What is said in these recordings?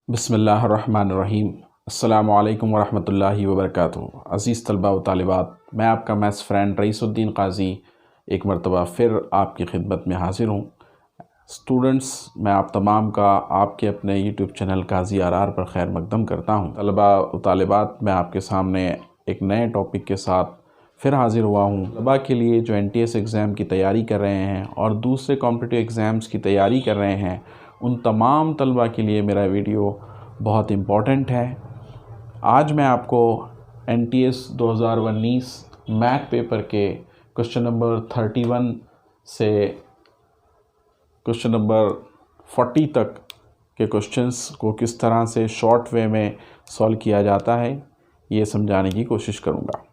बिस्मिल्लाहिर्रहमानिर्रहीम। अस्सलामु अलैकुम वरहमतुल्लाहि वबरकातुहू। अज़ीज़ तलबा व तालिबात, मैं आपका मैथ्स फ्रेंड रईसुद्दीन क़ाज़ी एक मरतबा फ़िर आपकी खिदमत में हाज़िर हूँ। स्टूडेंट्स, मैं आप तमाम का आपके अपने यूट्यूब चैनल क़ाज़ी आर पर खैर मक़दम करता हूँ। तलबा व तालिबात, मैं आपके सामने एक नए टॉपिक के साथ फिर हाज़िर हुआ हूँ। तलबा के लिए जो NTS एग्ज़ाम की तैयारी कर रहे हैं और दूसरे कॉम्पिटिटिव एग्ज़ाम्स की तैयारी कर रहे हैं, उन तमाम तलबा के लिए मेरा वीडियो बहुत इम्पॉर्टेंट है। आज मैं आपको NTS 2019 मैथ पेपर के क्वेश्चन नंबर 31 से क्वेश्चन नंबर 40 तक के क्वेश्चंस को किस तरह से शॉर्ट वे में सॉल्व किया जाता है, ये समझाने की कोशिश करूँगा।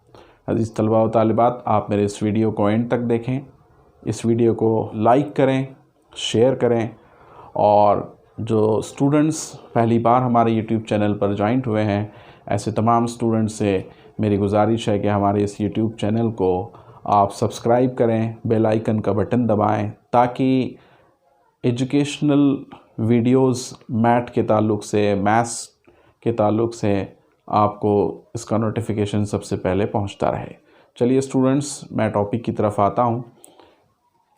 अज़ीज़ तलबा व तालिबात, आप मेरे इस वीडियो को एंड तक देखें, इस वीडियो को लाइक करें, शेयर करें, और जो स्टूडेंट्स पहली बार हमारे यूट्यूब चैनल पर जॉइंट हुए हैं, ऐसे तमाम स्टूडेंट्स से मेरी गुजारिश है कि हमारे इस यूट्यूब चैनल को आप सब्सक्राइब करें, बेल आइकन का बटन दबाएं, ताकि एजुकेशनल वीडियोस मैथ के ताल्लुक़ से, मैथ्स के ताल्लुक़ से आपको इसका नोटिफिकेशन सबसे पहले पहुंचता रहे। चलिए स्टूडेंट्स, मैं टॉपिक की तरफ आता हूं।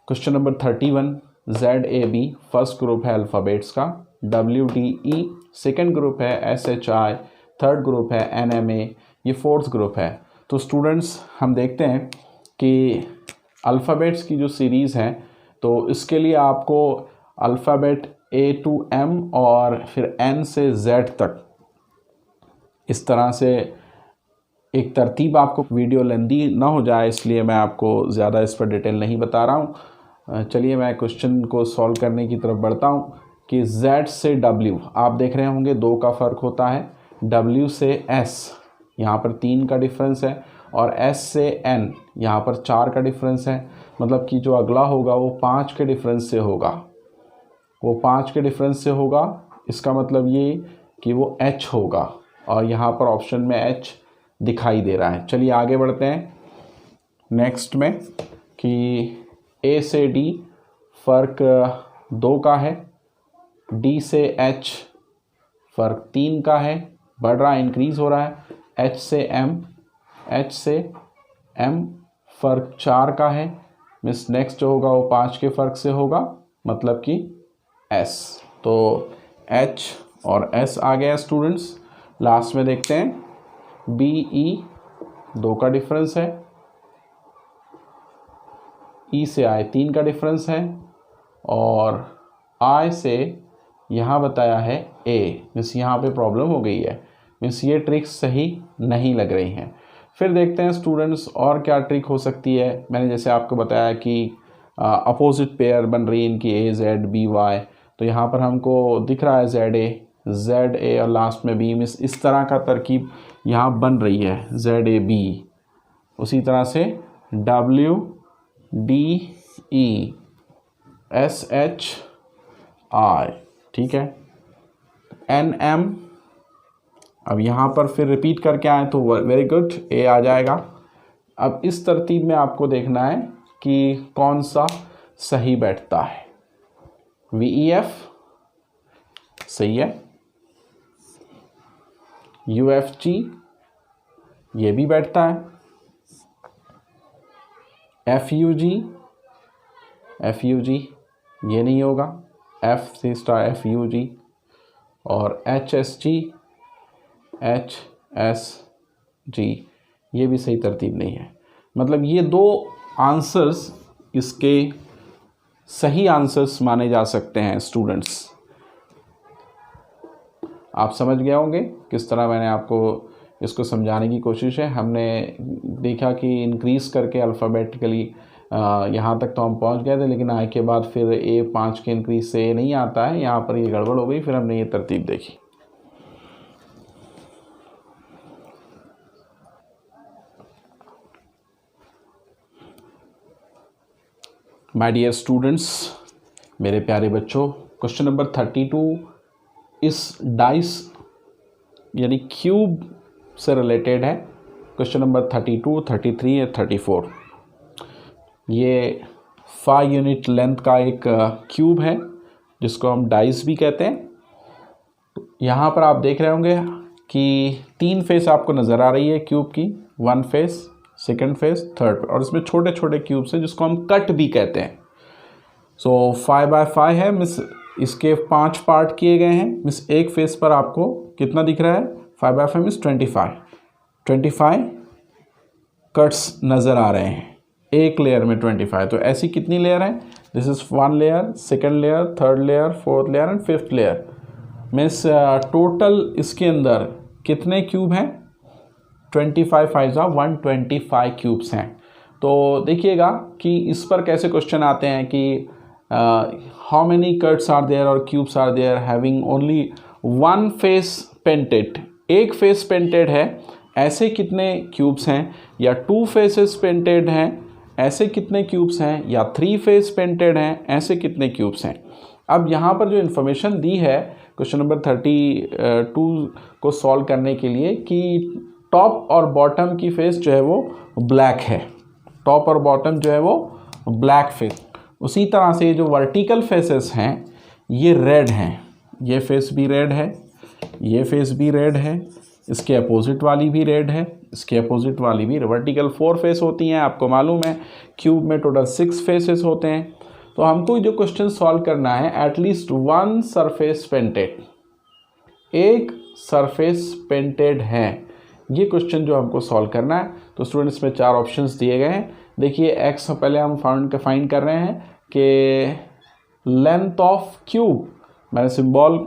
Question number 31, ZAB first group है अल्फ़ाबेट्स का, WDE सेकंड ग्रुप है, SHI थर्ड ग्रुप है, NMA ये फोर्थ ग्रुप है। तो स्टूडेंट्स, हम देखते हैं कि अल्फ़ाबेट्स की जो सीरीज़ है, तो इसके लिए आपको अल्फ़ाबेट A to M और फिर N से Z तक इस तरह से एक तरतीब, आपको वीडियो लेंदी ना हो जाए इसलिए मैं आपको ज़्यादा इस पर डिटेल नहीं बता रहा हूँ। चलिए मैं क्वेश्चन को सॉल्व करने की तरफ बढ़ता हूँ कि Z से W आप देख रहे होंगे 2 का फ़र्क होता है, W से S यहाँ पर 3 का डिफरेंस है, और S से N यहाँ पर 4 का डिफरेंस है। मतलब कि जो अगला होगा वो 5 के डिफरेंस से होगा, वो 5 के डिफरेंस से होगा। इसका मतलब ये कि वो H होगा, और यहाँ पर ऑप्शन में H दिखाई दे रहा है। चलिए आगे बढ़ते हैं नेक्स्ट में कि A से D फ़र्क 2 का है, D से H फ़र्क 3 का है, बढ़ रहा है, इंक्रीज़ हो रहा है। H से M फ़र्क 4 का है, मीन्स नेक्स्ट जो होगा वो 5 के फ़र्क से होगा, मतलब कि S। तो H और S आ गया स्टूडेंट्स। लास्ट में देखते हैं BE 2 का डिफरेंस है, E से I 3 का डिफरेंस है, और I से यहाँ बताया है A, मीन्स यहाँ पे प्रॉब्लम हो गई है, मीन्स ये ट्रिक्स सही नहीं लग रही हैं। फिर देखते हैं स्टूडेंट्स और क्या ट्रिक हो सकती है। मैंने जैसे आपको बताया कि अपोजिट पेयर बन रही है इनकी AZBY, तो यहाँ पर हमको दिख रहा है ZA और लास्ट में B, मीन्स इस तरह का तरकीब यहाँ बन रही है ZAB। उसी तरह से WDE SHI, ठीक है, NM। अब यहाँ पर फिर रिपीट करके आए तो वेरी गुड, A आ जाएगा। अब इस तरतीब में आपको देखना है कि कौन सा सही बैठता है। VEF सही है, UFG ये भी बैठता है, FUG ये नहीं होगा, F से स्टार FUG, और HSG ये भी सही तरतीब नहीं है। मतलब ये 2 आंसर्स इसके सही आंसर्स माने जा सकते हैं स्टूडेंट्स। आप समझ गए होंगे किस तरह मैंने आपको इसको समझाने की कोशिश है। हमने देखा कि इंक्रीज़ करके अल्फ़ाबेटिकली यहाँ तक तो हम पहुँच गए थे, लेकिन आई के बाद फिर A 5 के इंक्रीज़ से A नहीं आता है, यहाँ पर ये गड़बड़ हो गई। फिर हमने ये तरतीब देखी। माय डियर स्टूडेंट्स, मेरे प्यारे बच्चों, क्वेश्चन नंबर 32 इस डाइस यानी क्यूब से रिलेटेड है। क्वेश्चन नंबर 32, 33 और 34 ये 5 यूनिट लेंथ का एक क्यूब है जिसको हम डाइस भी कहते हैं। यहाँ पर आप देख रहे होंगे कि 3 फेस आपको नज़र आ रही है क्यूब की, 1 फेस, सेकंड फेस, थर्ड, और इसमें छोटे छोटे क्यूब्स हैं जिसको हम कट भी कहते हैं। सो 5x5 है मिस, इसके 5 पार्ट किए गए हैं मिस। एक फेस पर आपको कितना दिख रहा है? 5x5 मिस 25 कट्स नज़र आ रहे हैं एक लेयर में 25। तो ऐसी कितनी लेयर है? This is 1 layer, second layer, third layer, fourth layer and fifth layer. Miss total इसके अंदर कितने क्यूब हैं? 25 5 125 क्यूब्स हैं। तो देखिएगा कि इस पर कैसे क्वेश्चन आते हैं कि how many cuts are there और cubes are there having only 1 face painted. एक फेस पेंटेड है, ऐसे कितने क्यूब्स हैं? या 2 फेसेस पेंटेड हैं, ऐसे कितने क्यूब्स हैं? या 3 फेस पेंटेड हैं, ऐसे कितने क्यूब्स हैं? अब यहाँ पर जो इन्फॉर्मेशन दी है क्वेश्चन नंबर 32 को सॉल्व करने के लिए कि टॉप और बॉटम की फेस जो है वो ब्लैक है, टॉप और बॉटम जो है वो ब्लैक फेस। उसी तरह से जो वर्टिकल फेसेस हैं ये रेड हैं, ये फेस भी रेड है, ये फेस भी रेड है, इसके अपोजिट वाली भी रेड है, इसके अपोजिट वाली भी। वर्टिकल 4 फेस होती हैं, आपको मालूम है। क्यूब में टोटल 6 फेसेस होते हैं। तो हमको जो क्वेश्चन सॉल्व करना है, एटलीस्ट 1 सरफेस पेंटेड, एक सरफेस पेंटेड है, ये क्वेश्चन जो हमको सॉल्व करना है। तो स्टूडेंट्स में 4 ऑप्शंस दिए गए हैं। देखिए एक्स पहले हम फाइंड कर रहे हैं कि लेंथ ऑफ क्यूब, मैंने सिंबल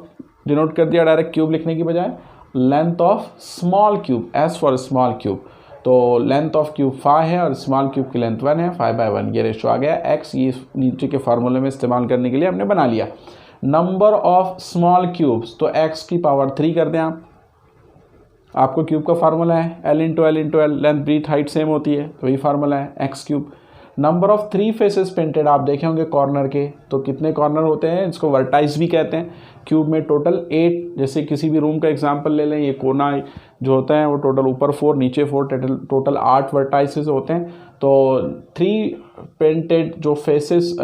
डिनोट कर दिया डायरेक्ट क्यूब लिखने की बजाय, length of small cube, S for small cube. तो लेंथ ऑफ क्यूब 5 है और स्मॉल क्यूब की लेंथ 1 है, 5/1 ये रेशो आ गया। एक्स ये नीचे के फार्मूले में इस्तेमाल करने के लिए हमने बना लिया। नंबर ऑफ स्मॉल क्यूब्स, तो एक्स की पावर 3 कर दें आप। आपको क्यूब का फार्मूला है L into L, length breadth height same होती है, तो वही फार्मूला है x cube. Number of 3 faces painted, आप देखे होंगे कॉर्नर के, तो कितने कॉर्नर होते हैं? इसको वर्टाइस भी कहते हैं। क्यूब में टोटल 8, जैसे किसी भी रूम का एग्जांपल ले लें, ये कोना जो होता है वो टोटल ऊपर 4 नीचे 4, टोटल 8 वर्टाइसेस होते हैं। तो 3 पेंटेड जो फेसेस,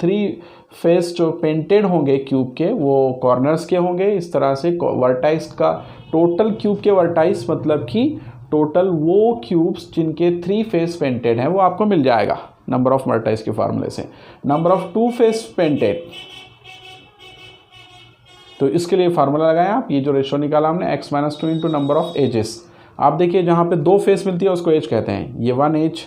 3 फेस जो पेंटेड होंगे क्यूब के वो कॉर्नर्स के होंगे। इस तरह से वर्टाइस का टोटल क्यूब के वर्टाइस मतलब कि टोटल वो क्यूब्स जिनके 3 फेस पेंटेड हैं वो आपको मिल जाएगा नंबर ऑफ वर्टाइस के फार्मूले से। नंबर ऑफ 2 फेस पेंटेड, तो इसके लिए फार्मूला लगाएं आप। ये जो रेशो निकाला हमने x - 2 into number of edges. आप देखिए जहाँ पे 2 फेस मिलती है उसको एज कहते हैं। ये 1 edge,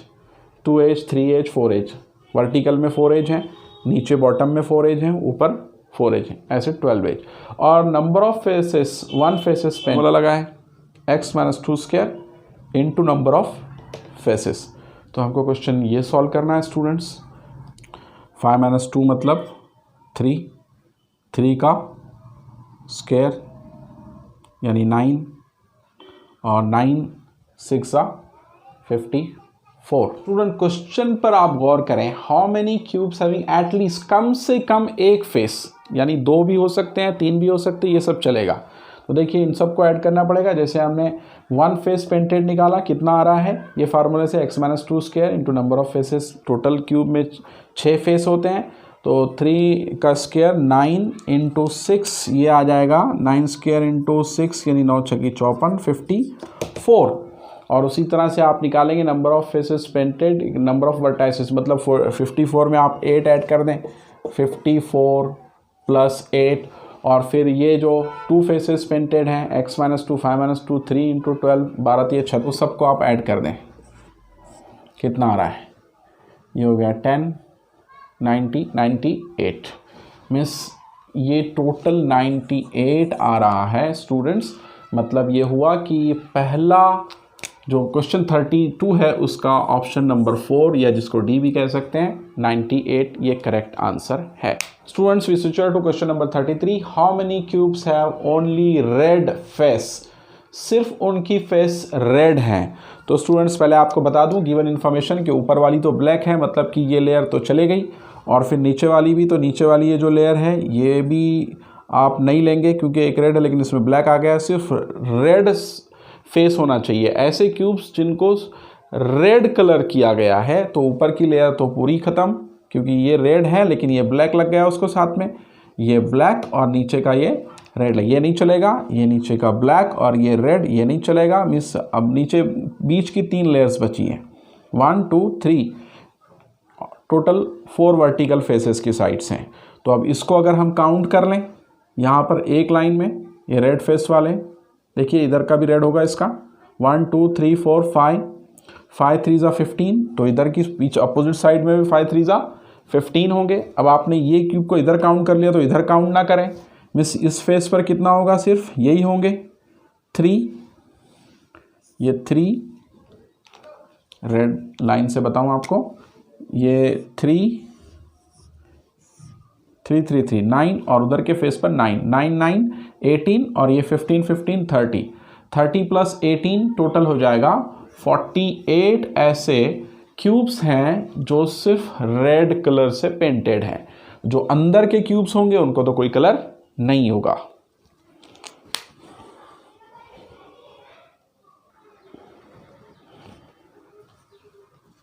2 edge, 3 edge, 4 edge. Vertical में 4 एज हैं, नीचे बॉटम में 4 एज हैं, ऊपर 4 एज हैं, ऐसे 12 एज। और number of faces, 1 faces formula लगाएं x - 2 square into number of faces. तो हमको क्वेश्चन ये सॉल्व करना है स्टूडेंट्स। 5 - 2 मतलब 3 का स्क्वायर यानी 9, और 9 6 54। स्टूडेंट क्वेश्चन पर आप गौर करें, how many cubes having at least, कम से कम एक फेस, यानी 2 भी हो सकते हैं, 3 भी हो सकते हैं, ये सब चलेगा। तो देखिए इन सबको ऐड करना पड़ेगा। जैसे हमने 1 फेस पेंटेड निकाला, कितना आ रहा है? ये फार्मूले से x - 2 square into number of faces. Total cube में 6 फेस होते हैं, तो 3 का स्क्वायर 9 इंटू 6 ये आ जाएगा, 9 स्क्वायर इंटू 6 यानी 9 छकी 54, 54। और उसी तरह से आप निकालेंगे number of faces painted, number of vertices, मतलब 54 में आप 8 ऐड कर दें, 54 + 8। और फिर ये जो 2 फेसेस पेंटेड हैं x - 2, 5 - 2, 3 इंटू 12, 12 3 36, उस सबको आप ऐड कर दें। कितना आ रहा है? ये हो गया 10 90 98। मीन्स ये टोटल 98 आ रहा है स्टूडेंट्स। मतलब ये हुआ कि पहला जो क्वेश्चन 32 है उसका ऑप्शन नंबर 4 या जिसको डी भी कह सकते हैं 98 ये करेक्ट आंसर है। Students we switch to question number 33। How many cubes have only red face, सिर्फ उनकी फेस रेड है। तो स्टूडेंट्स पहले आपको बता दूं गिवन इन्फॉर्मेशन के ऊपर वाली तो ब्लैक है, मतलब कि ये लेयर तो चले गई, और फिर नीचे वाली भी, तो नीचे वाली ये जो लेयर है ये भी आप नहीं लेंगे क्योंकि एक रेड है लेकिन इसमें ब्लैक आ गया। सिर्फ रेड फेस होना चाहिए, ऐसे क्यूब्स जिनको रेड कलर किया गया है। तो ऊपर की लेयर तो पूरी ख़त्म क्योंकि ये रेड है लेकिन ये ब्लैक लग गया उसको साथ में, ये ब्लैक, और नीचे का ये रेड, ये नहीं चलेगा, ये नीचे का ब्लैक और ये रेड, ये नहीं चलेगा। मीन्स अब नीचे बीच की 3 लेयर्स बची हैं, 1 2 3, टोटल 4 वर्टिकल फेसेस की साइड्स हैं। तो अब इसको अगर हम काउंट कर लें, यहाँ पर एक लाइन में ये रेड फेस वाले, देखिए इधर का भी रेड होगा इसका, 1 2 3 4 5, 5 3 ज़ा 15, तो इधर की बीच अपोजिट साइड में भी 5 3 ज़ा 15 होंगे। अब आपने ये क्यूब को इधर काउंट कर लिया तो इधर काउंट ना करें, मीन्स इस फेस पर कितना होगा, सिर्फ यही होंगे 3, ये 3 रेड लाइन से बताऊं आपको, ये 3 3 3 3 9 और उधर के फेस पर 9 9 9 18 और ये 15 15 30 30 प्लस 18 टोटल हो जाएगा 48 ऐसे क्यूब्स हैं जो सिर्फ रेड कलर से पेंटेड हैं। जो अंदर के क्यूब्स होंगे उनको तो कोई कलर नहीं होगा।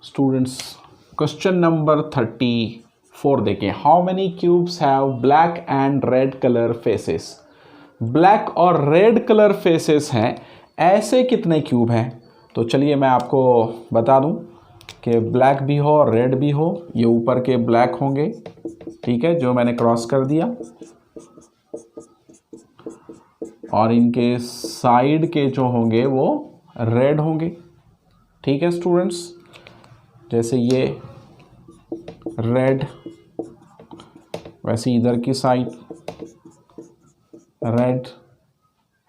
स्टूडेंट्स क्वेश्चन नंबर 34 देखें। How many cubes have black and red colour faces. Black और रेड कलर फेसेस हैं, ऐसे कितने क्यूब हैं? तो चलिए मैं आपको बता दूं कि ब्लैक भी हो और रेड भी हो। ये ऊपर के ब्लैक होंगे, ठीक है, जो मैंने क्रॉस कर दिया, और इनके साइड के जो होंगे वो रेड होंगे, ठीक है स्टूडेंट्स। जैसे ये रेड, वैसे इधर की साइड रेड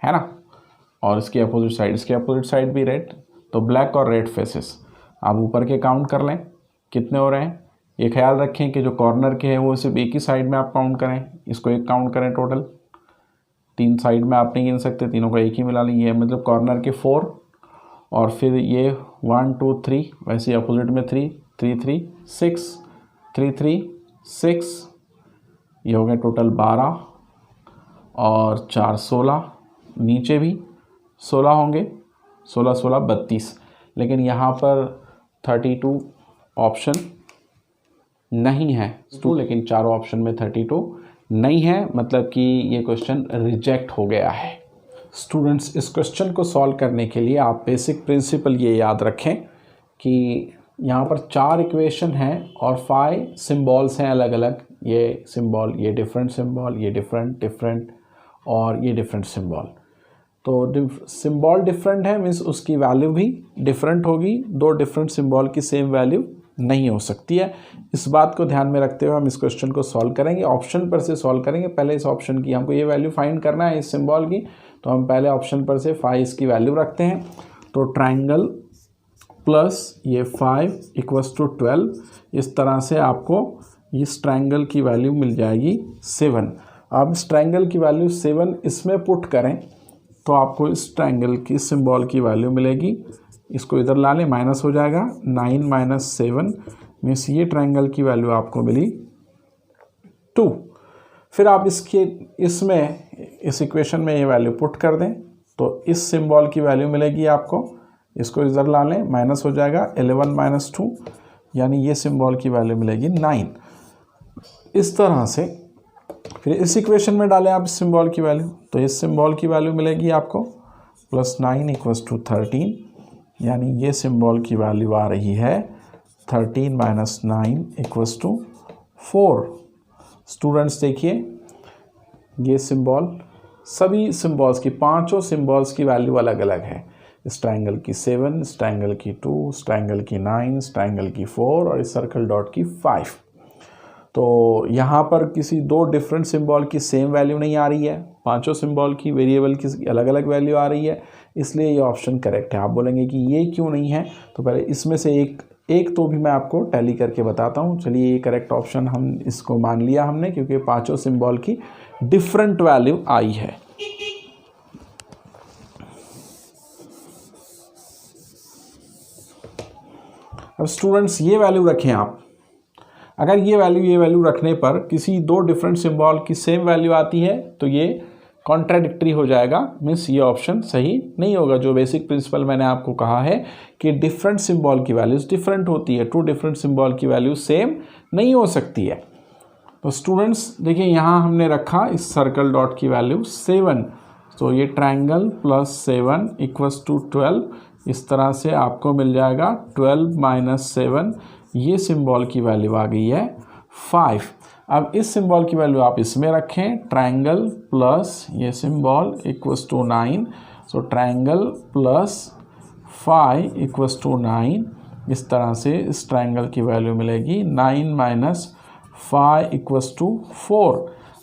है ना, और इसके अपोजिट साइड भी रेड। तो ब्लैक और रेड फेसेस। आप ऊपर के काउंट कर लें कितने हो रहे हैं। ये ख्याल रखें कि जो कॉर्नर के हैं वो सिर्फ एक ही साइड में आप काउंट करें, इसको एक काउंट करें। टोटल 3 साइड में आप नहीं गिन सकते, तीनों को एक ही मिला लें। ये मतलब कॉर्नर के 4 और फिर ये 1 2 3, वैसे अपोजिट में 3 3 3 6 3 3 6, ये हो गया टोटल 12 और 4 16, नीचे भी 16 होंगे, 16 16 32। लेकिन यहाँ पर 32 ऑप्शन नहीं है, लेकिन चारों ऑप्शन में 32 नहीं है, मतलब कि ये क्वेश्चन रिजेक्ट हो गया है। स्टूडेंट्स इस क्वेश्चन को सॉल्व करने के लिए आप बेसिक प्रिंसिपल ये याद रखें कि यहाँ पर 4 इक्वेशन हैं और 5 सिंबल्स हैं अलग अलग। ये सिंबल, ये डिफरेंट सिंबल, ये डिफरेंट और ये डिफरेंट सिंबल। तो सिंबल डिफरेंट है, मीन्स उसकी वैल्यू भी डिफरेंट होगी। 2 डिफरेंट सिंबल की सेम वैल्यू नहीं हो सकती है। इस बात को ध्यान में रखते हुए हम इस क्वेश्चन को सॉल्व करेंगे। ऑप्शन पर से सॉल्व करेंगे। पहले इस ऑप्शन की हमको ये वैल्यू फाइंड करना है इस सिंबल की, तो हम पहले ऑप्शन पर से 5 इसकी वैल्यू रखते हैं। तो ट्राइंगल प्लस ये 5 इक्वल्स टू 12, इस तरह से आपको इस ट्राइंगल की वैल्यू मिल जाएगी 7। आप इस ट्राइंगल की वैल्यू 7 इसमें पुट करें तो आपको इस ट्राइंगल की सिंबल की वैल्यू मिलेगी। इसको इधर ला लें, माइनस हो जाएगा, 9 माइनस 7 मीन्स ये ट्राइंगल की वैल्यू आपको मिली 2। फिर आप इसमें इस इक्वेशन में ये वैल्यू पुट कर दें तो इस सिंबल की वैल्यू मिलेगी आपको। इसको इधर ला लें, माइनस हो जाएगा, 11 माइनस 2, यानी ये सिंबल की वैल्यू मिलेगी 9। इस तरह से फिर इस इक्वेशन में डालें आप इस सिंबल की वैल्यू, तो इस सिंबल की वैल्यू मिलेगी आपको +9 इक्वल्स टू 13, यानी ये सिंबल की वैल्यू आ रही है 13 माइनस 9 इक्वल्स टू 4। स्टूडेंट्स देखिए ये सिंबल, सभी सिंबल्स की, 5 सिंबल्स की वैल्यू अलग अलग है। इस ट्राइंगल की 7, इस ट्राइंगल की 2, इस ट्राइंगल की 9, इस ट्राइंगल की 4 और इस सर्कल डॉट की 5। तो यहाँ पर किसी 2 डिफरेंट सिंबल की सेम वैल्यू नहीं आ रही है, 5 सिंबल की वेरिएबल की अलग अलग वैल्यू आ रही है, इसलिए ये ऑप्शन करेक्ट है। आप बोलेंगे कि ये क्यों नहीं है, तो पहले इसमें से एक तो भी मैं आपको टैली करके बताता हूँ। चलिए ये करेक्ट ऑप्शन हम इसको मान लिया हमने, क्योंकि 5 सिंबल की डिफरेंट वैल्यू आई है। अब स्टूडेंट्स ये वैल्यू रखें आप, अगर ये वैल्यू रखने पर किसी 2 डिफरेंट सिंबल की सेम वैल्यू आती है तो ये कॉन्ट्राडिक्टरी हो जाएगा, मीन्स ये ऑप्शन सही नहीं होगा। जो बेसिक प्रिंसिपल मैंने आपको कहा है कि डिफरेंट सिंबल की वैल्यूज डिफरेंट होती है, 2 डिफरेंट सिंबल की वैल्यू सेम नहीं हो सकती है। तो स्टूडेंट्स देखिए यहाँ हमने रखा इस सर्कल डॉट की वैल्यू 7, तो ये ट्रायंगल प्लस 7 इक्वल्स टू 12, इस तरह से आपको मिल जाएगा 12 माइनस 7, ये सिंबल की वैल्यू आ गई है 5। अब इस सिंबल की वैल्यू आप इसमें रखें, ट्रायंगल प्लस ये symbol equals to 9, so triangle plus 5 equals to 9, इस तरह से इस ट्रायंगल की वैल्यू मिलेगी 9 माइनस 5 इक्वल्स टू 4।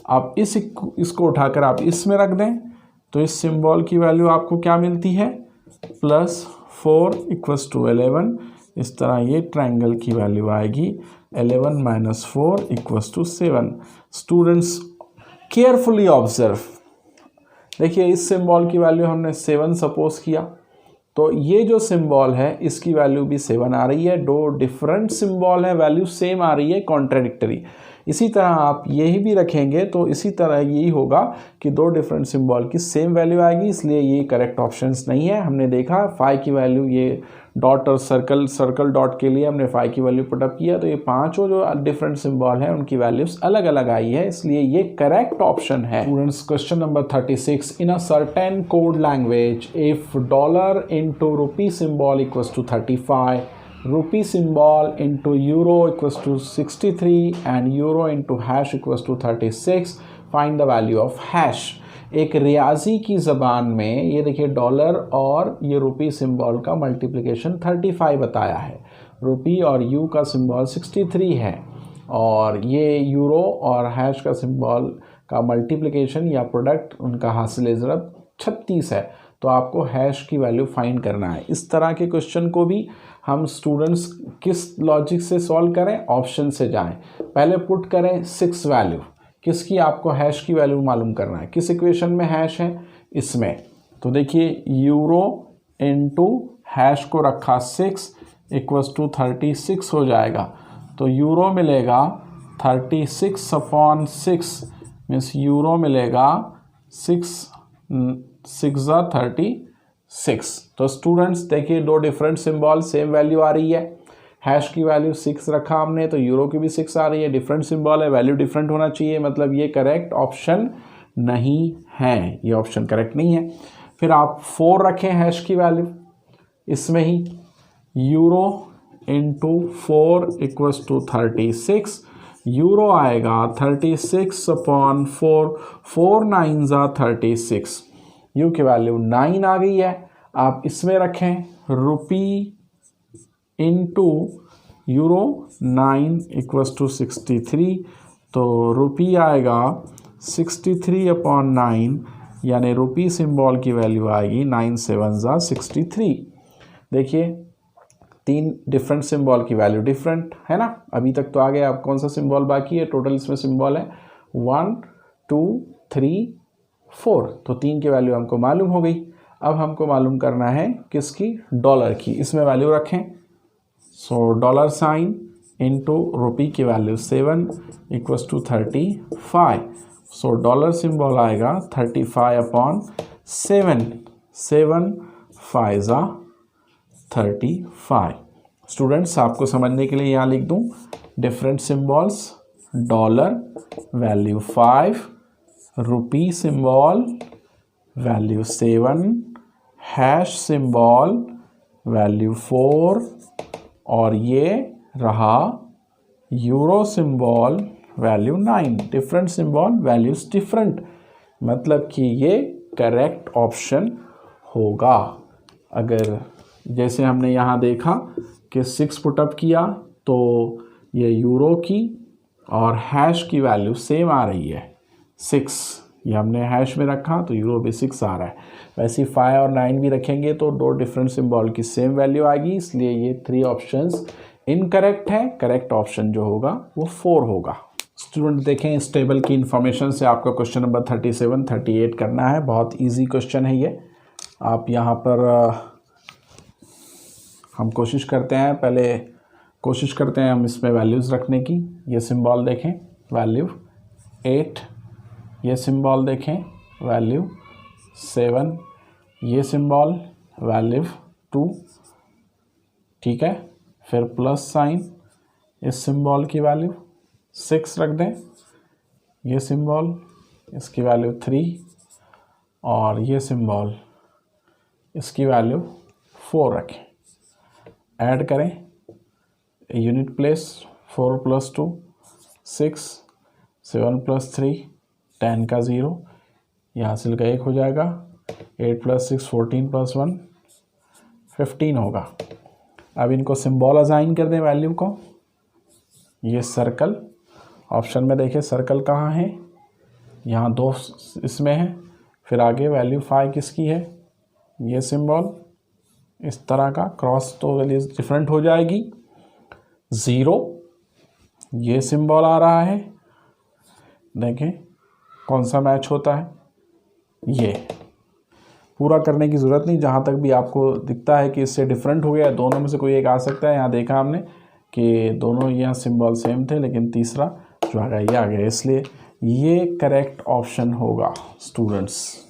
अब इसको उठाकर आप इसमें रख दें तो इस सिंबल की वैल्यू आपको क्या मिलती है, प्लस 4 इक्वल्स टू 11, इस तरह ये ट्रायंगल की वैल्यू आएगी 11 minus 4 equals to 7। Students carefully observe, देखिए इस सिंबल की वैल्यू हमने 7 सपोज किया, तो ये जो सिंबल है इसकी वैल्यू भी 7 आ रही है, दो डिफरेंट सिंबल है, वैल्यू सेम आ रही है, कॉन्ट्राडिक्टरी। इसी तरह आप यही भी रखेंगे तो इसी तरह यही होगा कि दो डिफरेंट सिंबल की सेम वैल्यू आएगी, इसलिए ये करेक्ट ऑप्शंस नहीं है। हमने देखा 5 की वैल्यू, ये डॉट और सर्कल डॉट के लिए हमने 5 की वैल्यू पुटअप किया, तो ये पांचों जो डिफरेंट सिंबल हैं उनकी वैल्यूज अलग अलग आई है, इसलिए ये करेक्ट ऑप्शन है। Students question number 36, in a certain code language if dollar into rupee symbol equals to 35, rupee symbol into euro equals to 63 and euro into hash equals to 36, find the value of hash। एक रियाजी की ज़बान में ये देखिए dollar और ये रुपी symbol का multiplication 35 बताया है, रुपी और यू का सिंबल 63 है, और ये यूरो और हैश का सिंबल का मल्टीप्लिकेशन या प्रोडक्ट उनका हासिल ज़रब 36 है, तो आपको हैश की वैल्यू फाइंड करना है। इस तरह के क्वेश्चन को भी हम स्टूडेंट्स किस लॉजिक से सॉल्व करें, ऑप्शन से जाएं, पहले पुट करें 6 वैल्यू, किसकी आपको हैश की वैल्यू मालूम करना है, किस इक्वेशन में हैश है इसमें, तो देखिए यूरो इनटू हैश को रखा 6 इक्वल्स टू 36 हो जाएगा, तो यूरो मिलेगा 36 अपॉन 6 मीन्स यूरो मिलेगा 6 × 36। तो स्टूडेंट्स देखिए दो डिफरेंट सिंबल सेम वैल्यू आ रही है, हैश की वैल्यू 6 रखा हमने तो यूरो की भी 6 आ रही है, डिफरेंट सिंबल है, वैल्यू डिफरेंट होना चाहिए, मतलब ये करेक्ट ऑप्शन नहीं है, ये ऑप्शन करेक्ट नहीं है। फिर आप 4 रखें हैश की वैल्यू इसमें ही, euro into 4 equals to 36, euro आएगा 36 अपॉन 4, 4 9 ज़ा 36, यू की वैल्यू 9 आ गई है। आप इसमें रखें रुपी इंटू यूरो 9 इक्वल्स टू 63, तो रुपी आएगा 63 अपॉन 9, यानी रुपी सिंबल की वैल्यू आएगी 9 7 ज़ा 63। देखिए 3 डिफरेंट सिंबल की वैल्यू डिफरेंट है ना, अभी तक तो आ गया, अब कौन सा सिंबल बाकी है, टोटल इसमें सिंबल है 1 2 3 4, तो 3 की वैल्यू हमको मालूम हो गई। अब हमको मालूम करना है किसकी, डॉलर की, इसमें वैल्यू रखें, so dollar sign into rupee की value 7 equals to 35, so dollar symbol आएगा 35 अपॉन 7, 7 5 ज़ा 35। स्टूडेंट्स आपको समझने के लिए यहाँ लिख दूँ डिफरेंट सिंबल्स, डॉलर वैल्यू 5, रुपी symbol value 7, hash symbol value 4, और ये रहा euro symbol value 9, different symbol values different, मतलब कि ये करेक्ट ऑप्शन होगा। अगर जैसे हमने यहाँ देखा कि 6 पुटअप किया तो ये यूरो की और हैश की वैल्यू सेम आ रही है 6, ये हमने हैश में रखा तो यूरो भी 6 आ रहा है, वैसे 5 और 9 भी रखेंगे तो दो डिफरेंट सिंबल की सेम वैल्यू आएगी, इसलिए ये 3 ऑप्शंस इनकरेक्ट है, करेक्ट ऑप्शन जो होगा वो 4 होगा। स्टूडेंट देखें इस टेबल की इंफॉर्मेशन से आपका क्वेश्चन नंबर 37 38 करना है, बहुत ईजी क्वेश्चन है ये। आप यहाँ पर हम कोशिश करते हैं, पहले कोशिश करते हैं हम इसमें वैल्यूज़ रखने की, ये सिंबल देखें वैल्यू 8, ये सिंबल देखें वैल्यू 7, ये सिंबल वैल्यू 2, ठीक है, फिर प्लस साइन, इस सिंबल की वैल्यू 6 रख दें, ये सिंबल, इसकी वैल्यू 3 और ये सिंबल, इसकी वैल्यू 4 रखें। ऐड करें, यूनिट प्लेस 4 + 2 6, 7 + 3 10 का 0, यहाँ हासिल का 1 हो जाएगा। 8 + 6 14 + 1 15 होगा। अब इनको सिंबल असाइन कर दें वैल्यू को। ये सर्कल, ऑप्शन में देखिए सर्कल कहाँ है, यहाँ 2 इसमें है। फिर आगे वैल्यू 5 किसकी है, ये सिंबल इस तरह का क्रॉस तो वैल्यू डिफरेंट हो जाएगी। 0 ये सिंबल आ रहा है, देखें कौन सा मैच होता है। ये पूरा करने की ज़रूरत नहीं, जहाँ तक भी आपको दिखता है कि इससे डिफरेंट हो गया, दोनों में से कोई एक आ सकता है। यहाँ देखा हमने कि दोनों यहाँ सिंबल सेम थे, लेकिन तीसरा जो आ गया ये आ गया, इसलिए ये करेक्ट ऑप्शन होगा students.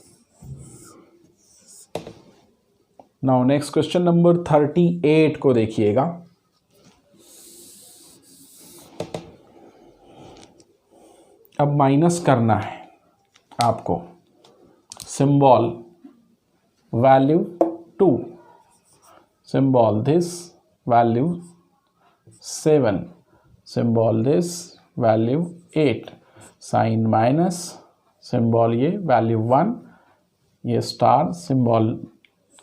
Now next question number 38 को देखिएगा। अब माइनस करना है आपको symbol value 2, symbol this value 7, symbol this value 8, sign minus symbol ये वैल्यू 1, ये स्टार सिंबल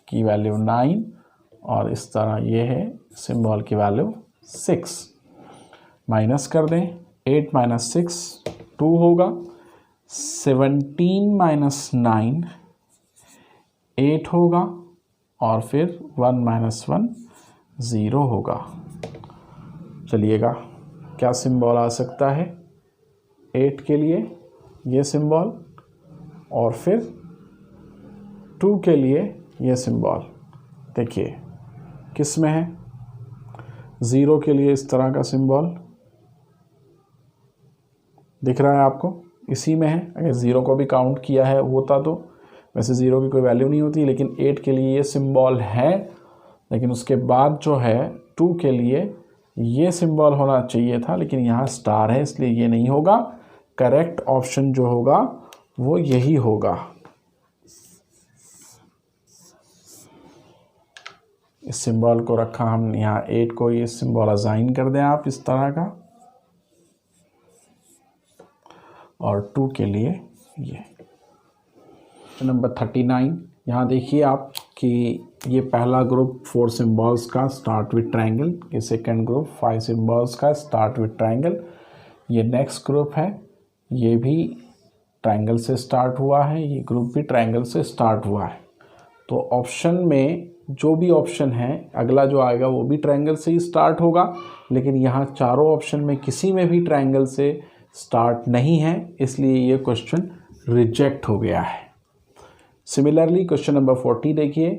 की वैल्यू 9 और इस तरह ये है सिंबल की वैल्यू 6। माइनस कर दें, 8 - 6 2 होगा, 17 - 9 8 होगा और फिर 1 - 1 0 होगा। चलिएगा क्या सिंबल आ सकता है 8 के लिए, ये सिंबल, और फिर 2 के लिए ये सिंबल। देखिए किस में है, 0 के लिए इस तरह का सिंबल दिख रहा है आपको, इसी में है। अगर 0 को भी काउंट किया है होता तो वैसे 0 की कोई वैल्यू नहीं होती, लेकिन 8 के लिए ये सिंबल है। लेकिन उसके बाद जो है 2 के लिए ये सिंबल होना चाहिए था, लेकिन यहाँ स्टार है इसलिए ये नहीं होगा। करेक्ट ऑप्शन जो होगा वो यही होगा। इस सिंबल को रखा हम यहाँ 8 को, ये सिंबल असाइन कर दें आप इस तरह का, और 2 के लिए ये। नंबर 39 यहाँ देखिए आप कि ये पहला ग्रुप 4 सिंबल्स का स्टार्ट विद ट्रायंगल, ये सेकंड ग्रुप 5 सिंबल्स का स्टार्ट विद ट्रायंगल, ये नेक्स्ट ग्रुप है ये भी ट्रायंगल से स्टार्ट हुआ है, ये ग्रुप भी ट्रायंगल से स्टार्ट हुआ है। तो ऑप्शन में जो भी ऑप्शन है अगला जो आएगा वो भी ट्रायंगल से ही स्टार्ट होगा, लेकिन यहाँ चारों ऑप्शन में किसी में भी ट्रायंगल से स्टार्ट नहीं है, इसलिए ये क्वेश्चन रिजेक्ट हो गया है। सिमिलरली क्वेश्चन नंबर 40 देखिए,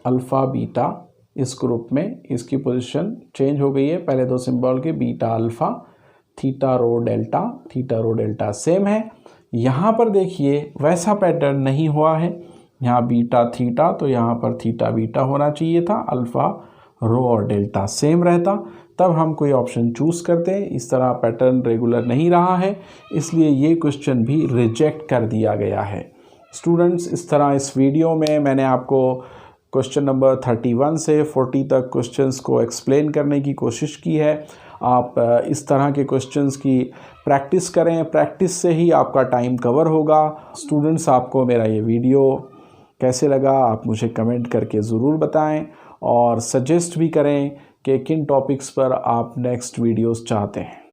अल्फ़ा बीटा इस ग्रुप में इसकी पोजीशन चेंज हो गई है, पहले 2 सिंबल के beta alpha, theta rho delta same है। यहाँ पर देखिए वैसा पैटर्न नहीं हुआ है, यहाँ बीटा थीटा तो यहाँ पर थीटा बीटा होना चाहिए था, अल्फ़ा रो और डेल्टा सेम रहता, तब हम कोई ऑप्शन चूज़ करते। इस तरह पैटर्न रेगुलर नहीं रहा है, इसलिए ये क्वेश्चन भी रिजेक्ट कर दिया गया है। स्टूडेंट्स इस तरह इस वीडियो में मैंने आपको क्वेश्चन नंबर 31 से 40 तक क्वेश्चंस को एक्सप्लेन करने की कोशिश की है। आप इस तरह के क्वेश्चंस की प्रैक्टिस करें, प्रैक्टिस से ही आपका टाइम कवर होगा। स्टूडेंट्स आपको मेरा ये वीडियो कैसे लगा आप मुझे कमेंट करके ज़रूर बताएं और सजेस्ट भी करें कि किन टॉपिक्स पर आप नेक्स्ट वीडियोस चाहते हैं।